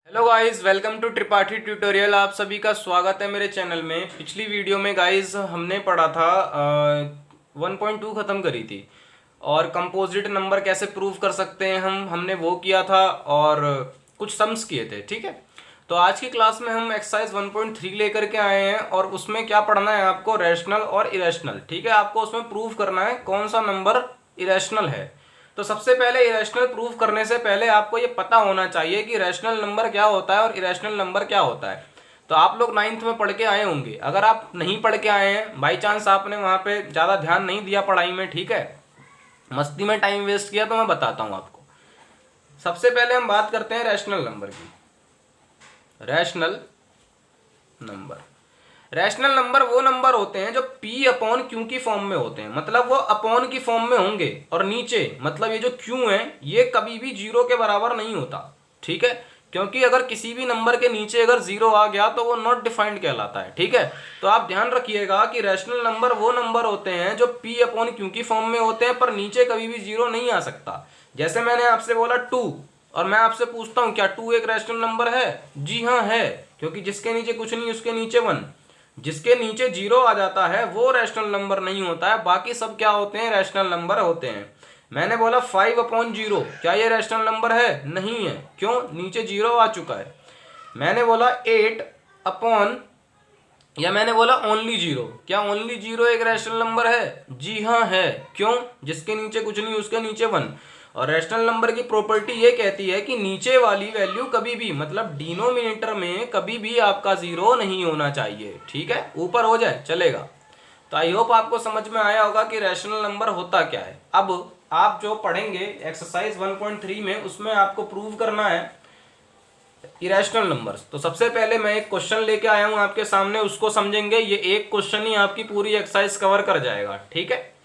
Hello guys, welcome to Tripathi tutorial. आप सभी का स्वागत है मेरे चैनल में। पिछली वीडियो में गाइस हमने पढ़ा था 1.2 ख़त्म करी थी और कंपोजिट नंबर कैसे प्रूव कर सकते हैं हमने वो किया था और कुछ सम्स किए थे। ठीक है, तो आज की क्लास में हम एक्सरसाइज 1.3 लेकर के आए हैं और उसमें क्या पढ़ना है आपको, रैशनल और इरेशनल। ठीक है, आपको उसमें प्रूव करना है कौन सा नंबर इरेशनल है। तो सबसे पहले इरेशनल प्रूव करने से पहले आपको ये पता होना चाहिए कि रैशनल नंबर क्या होता है और इरेशनल नंबर क्या होता है। तो आप लोग 9th में पढ़ के आए होंगे। अगर आप नहीं पढ़ के आए हैं, बाई चांस आपने वहाँ पे ज़्यादा ध्यान नहीं दिया पढ़ाई में, ठीक है, मस्ती में टाइम वेस्ट किया, तो मैं बताता हूँ आपको। सबसे पहले हम बात करते हैं रैशनल नंबर की। रैशनल नंबर, रैशनल नंबर वो नंबर होते हैं जो P अपॉन Q की फॉर्म में होते हैं, मतलब वो अपॉन की फॉर्म में होंगे और नीचे मतलब ये जो Q है ये कभी भी जीरो के बराबर नहीं होता। ठीक है, क्योंकि अगर किसी भी नंबर के नीचे अगर जीरो आ गया तो वो नॉट डिफाइंड कहलाता है। ठीक है, तो आप ध्यान रखिएगा कि रैशनल नंबर वो नंबर होते हैं जो P अपॉन Q की फॉर्म में होते हैं पर नीचे कभी भी जीरो नहीं आ सकता। जैसे मैंने आपसे बोला 2 और मैं आपसे पूछता हूँ क्या 2 एक रैशनल नंबर है? जी हाँ है, क्योंकि जिसके नीचे कुछ नहीं उसके नीचे 1, जिसके नीचे जीरो आ जाता है वो रैशनल नंबर नहीं होता है, बाकी सब क्या होते हैं, रैशनल नंबर होते हैं। मैंने बोला 5 अपॉन जीरो, क्या ये रैशनल नंबर है? नहीं है, क्यों? नीचे जीरो आ चुका है। मैंने बोला 8 अपॉन, या मैंने बोला ओनली जीरो, क्या ओनली जीरो एक रैशनल नंबर है? जी हाँ है, क्यों? जिसके नीचे कुछ नहीं उसके नीचे 1। और रैशनल नंबर की प्रॉपर्टी ये कहती है कि नीचे वाली वैल्यू कभी भी, मतलब डिनोमिनेटर में कभी भी आपका जीरो नहीं होना चाहिए। ठीक है, ऊपर हो जाए चलेगा। तो आई होप आपको समझ में आया होगा कि रैशनल नंबर होता क्या है। अब आप जो पढ़ेंगे एक्सरसाइज 1.3 में, उसमें आपको प्रूव करना है इरेशनल नंबर्स। तो सबसे पहले मैं एक क्वेश्चन लेके आया हूं आपके सामने, उसको समझेंगे। ये एक क्वेश्चन ही आपकी पूरी एक्सरसाइज कवर कर जाएगा। ठीक है,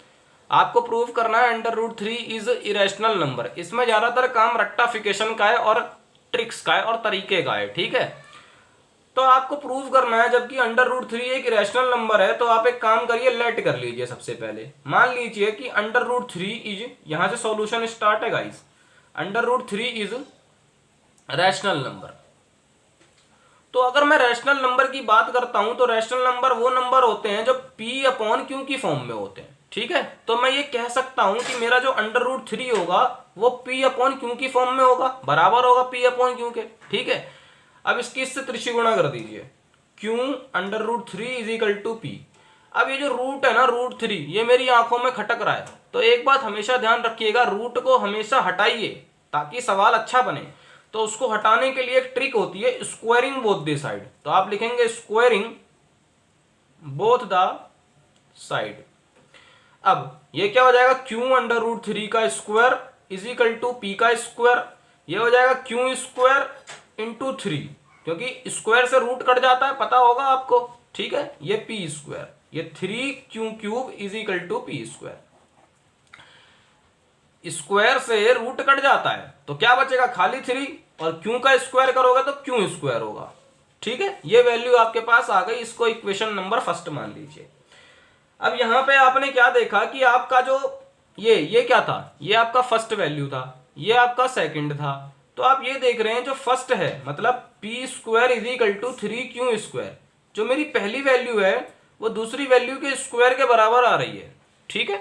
आपको प्रूव करना है √3 इज इरेशनल नंबर। इसमें ज्यादातर काम रट्टाफिकेशन का है और ट्रिक्स का है और तरीके का है। ठीक है, तो आपको प्रूव करना है जबकि √3 एक इरेशनल नंबर है, तो आप एक काम करिए, लेट कर लीजिए। सबसे पहले मान लीजिए कि √3 इज, यहां से सॉल्यूशन स्टार्ट है गाइस, √3 इज रैशनल नंबर। तो अगर मैं रैशनल नंबर की बात करता हूं तो रैशनल नंबर वो नंबर होते हैं जो P अपॉन Q की फॉर्म में होते हैं। ठीक है, तो मैं ये कह सकता हूं कि मेरा जो √3 होगा वो P अपॉन Q की फॉर्म में होगा, बराबर होगा P अपॉन Q के। ठीक है, अब इसकी इससे त्रिशी गुणा कर दीजिए, Q √3 is equal to P। अब ये जो रूट है ना, √3, ये मेरी आंखों में खटक रहा है। तो एक बात हमेशा ध्यान रखिएगा, रूट को हमेशा हटाइए ताकि सवाल अच्छा बने। तो उसको हटाने के लिए एक ट्रिक होती है, स्क्वायरिंग बोथ द साइड। तो आप लिखेंगे स्क्वायरिंग बोथ द साइड। अब ये क्या हो जाएगा, Q √3 का square is equal to P का स्क्वायर। ये हो जाएगा Q स्क्वायर इंटू 3, क्योंकि स्क्वायर से रूट कट जाता है, पता होगा आपको। ठीक है, ये P स्क्वायर, ये 3Q³ is equal to P स्क्वायर। स्क्वायर से रूट कट जाता है तो क्या बचेगा, खाली 3, और Q का स्क्वायर करोगे तो Q स्क्वायर होगा। ठीक है, ये वैल्यू आपके पास आ गई, इसको इक्वेशन नंबर फर्स्ट मान लीजिए। अब यहां पे आपने क्या देखा कि आपका जो ये क्या था, ये आपका फर्स्ट वैल्यू था, ये आपका सेकंड था। तो आप ये देख रहे हैं जो फर्स्ट है मतलब P square is equal to 3Q square, जो मेरी पहली वैल्यू है वो दूसरी वैल्यू के स्क्वायर के बराबर आ रही है। ठीक है,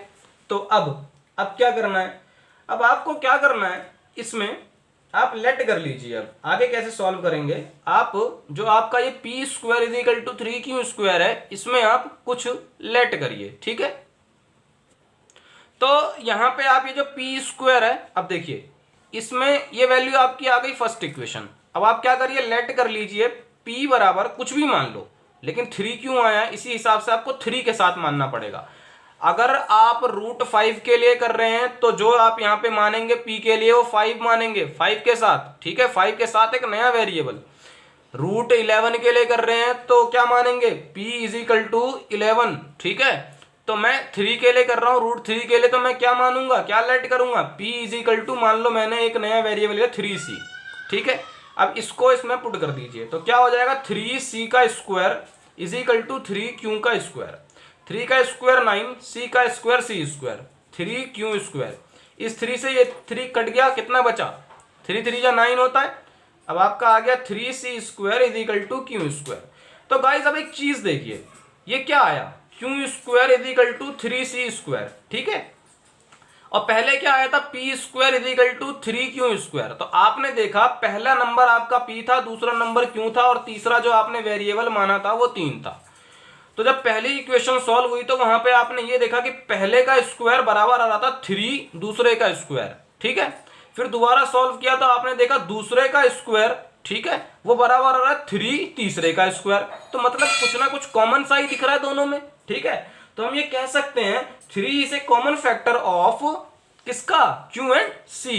तो अब क्या करना है, अब आपको क्या करना है, इसमें आप लेट कर लीजिए। अब आगे कैसे सॉल्व करेंगे, आप जो आपका ये P square is equal to 3Q square है, इसमें आप कुछ लेट करिए। ठीक है, तो यहां पे आप ये जो P स्क्वायर है, अब देखिए इसमें ये वैल्यू आपकी आ गई फर्स्ट इक्वेशन। अब आप क्या करिए, लेट कर लीजिए, P बराबर कुछ भी मान लो, लेकिन 3 क्यों आया है, इसी हिसाब से आपको 3 के साथ मानना पड़ेगा। अगर आप √5 के लिए कर रहे हैं तो जो आप यहाँ पे मानेंगे P के लिए वो 5 मानेंगे, 5 के साथ। ठीक है, 5 के साथ एक नया वेरिएबल। √11 के लिए कर रहे हैं तो क्या मानेंगे, P इज इक्वल टू 11। ठीक है, तो मैं 3 के लिए कर रहा हूँ, √3 के लिए, तो मैं क्या मानूंगा, क्या लेट करूंगा, P इज इक्वल टू, मान लो मैंने एक नया वेरिएबल लिया 3C। ठीक है, अब इसको इसमें पुट कर दीजिए, तो क्या हो जाएगा, 3C का square is equal to 3Q का स्क्वायर। 3 का स्क्वायर 9, C का square C square, 3Q square. इस 3 से ये 3 कट गया, कितना बचा, 3 3 जा 9 होता है। अब आपका आ गया 3c² is equal to Q square. तो गाइज अब एक चीज देखिए, ये क्या आया, क्यू² इज इक्वल टू 3c², ठीक है, और पहले क्या आया था, p² is equal to 3q²। तो आपने देखा पहला नंबर आपका p था, दूसरा नंबर q था, और तीसरा जो आपने वेरिएबल माना था वो 3 था। तो जब पहली इक्वेशन सॉल्व हुई तो वहां पे आपने ये देखा कि पहले का स्क्वायर बराबर आ रहा था 3 दूसरे का स्क्वायर, ठीक है। फिर दोबारा सॉल्व किया तो आपने देखा दूसरे का स्क्वायर, ठीक है, वो बराबर आ रहा है 3 तीसरे का स्क्वायर। तो मतलब कुछ ना कुछ कॉमन सा ही दिख रहा है दोनों में, ठीक है। तो हम ये कह सकते हैं 3 is a common factor of किसका, Q एंड C।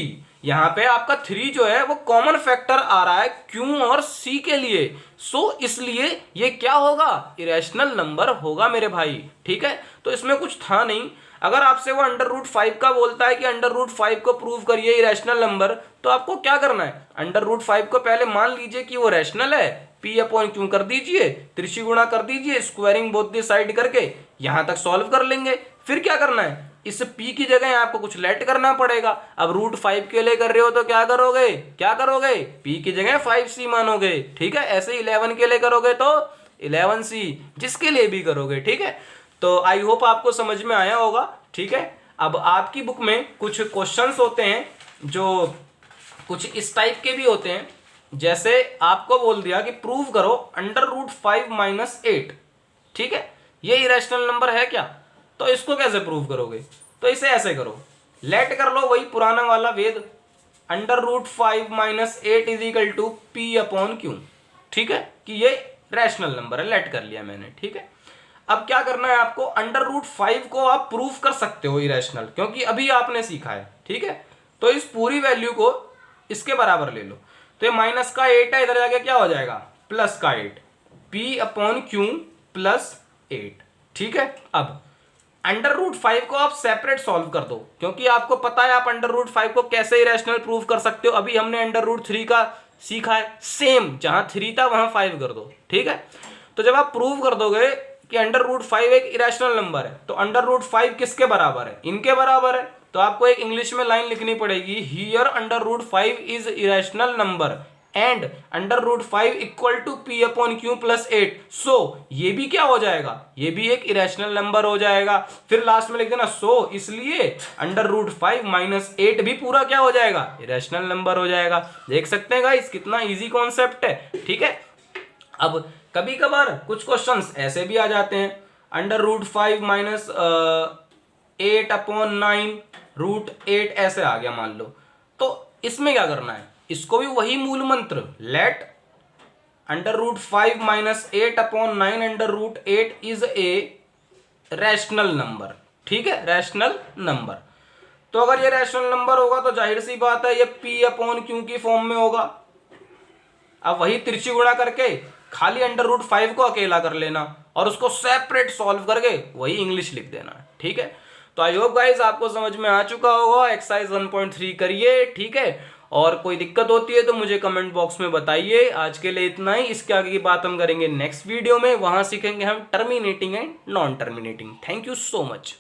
यहां पे आपका 3 जो है वो कॉमन फैक्टर आ रहा है Q और C के लिए। इसलिए ये क्या होगा, इरेशनल नंबर होगा मेरे भाई, ठीक है। तो इसमें कुछ था नहीं। अगर आपसे वो √5 का बोलता है कि √5 को प्रूव करिए इरेशनल नंबर, तो आपको क्या करना है, √5 को पहले मान लीजिए कि वो रैशनल है, p/q कर दीजिए, त्रिशी गुणा कर दीजिए, स्क्वायरिंग बोथ दी साइड करके यहां तक सॉल्व कर लेंगे। फिर क्या करना है, इस p की जगह आपको कुछ लेट करना पड़ेगा। अब √5 के लिए कर रहे हो तो क्या करोगे, p की जगह 5c मानोगे, ठीक है। ऐसे 11 के लिए करोगे तो 11c, जिसके लिए भी करोगे, ठीक है। तो आई होप आपको समझ में आया होगा, ठीक है। अब आपकी बुक में कुछ क्वेश्चंस होते हैं जो कुछ इस टाइप के भी होते हैं, जैसे आपको बोल दिया कि प्रूव करो √5 - 8, ठीक है, ये इरेशनल नंबर है क्या। तो इसको कैसे प्रूव करोगे, तो इसे ऐसे करो, लेट कर लो वही पुराना वाला वेद, √5 - 8 इज इक्वल टू p/q, ठीक है, कि ये रैशनल नंबर है, लेट कर लिया मैंने, ठीक है। अब क्या करना है आपको, √5 को आप प्रूफ कर सकते हो इरेशनल, क्योंकि अभी आपने सीखा है, ठीक है। तो इस पूरी वैल्यू को इसके बराबर ले लो, तो ये -8 है, इधर जाके क्या हो जाएगा, +8, p/q +8, ठीक है। अब √5 को आप सेपरेट सॉल्व कर दो, क्योंकि आपको पता है आप √5 को कैसे इरेशनल प्रूफ कर सकते हो। अभी हमने √3 का सीखा है, सेम जहां 3 था वहां 5 कर दो, ठीक है। तो जब आप प्रूव कर दोगे कि √5 एक इरेशनल नंबर है, तो √5 किसके बराबर है, इनके बराबर है। तो आपको एक इंग्लिश में लाइन लिखनी पड़ेगी, here √5 is irrational number and √5 equal to p/q +8। So ये भी क्या हो जाएगा, ये भी एक इरेशनल नंबर हो जाएगा। फिर लास्ट में लिख देना इसलिए √5 - 8 भी पूरा क्या हो जाएगा, इरेशनल नंबर हो जाएगा। देख सकते हैं गाइस कितना इजी कॉन्सेप्ट है, ठीक है। अब कभी कभार कुछ क्वेश्चंस ऐसे भी आ जाते हैं, √5 - 8/9 √8 ऐसे आ गया मान लो। तो इसमें क्या करना है, इसको भी वही मूल मंत्र, let √5 - 8/9 √8 is a rational number, ठीक है, रैशनल नंबर। तो अगर ये रैशनल नंबर होगा तो जाहिर सी बात है ये p/q की फॉर्म में होगा। अब वही तिरछी गुणा करके खाली √5 को अकेला कर लेना और उसको सेपरेट सॉल्व करके वही इंग्लिश लिख देना, ठीक है। तो आई होप गाइस आपको समझ में आ चुका होगा। एक्सरसाइज 1.3 करिए, ठीक है। और कोई दिक्कत होती है तो मुझे कमेंट बॉक्स में बताइए। आज के लिए इतना ही, इसके आगे की बात हम करेंगे नेक्स्ट वीडियो में, वहां सीखेंगे हम terminating and non terminating. Thank you so much.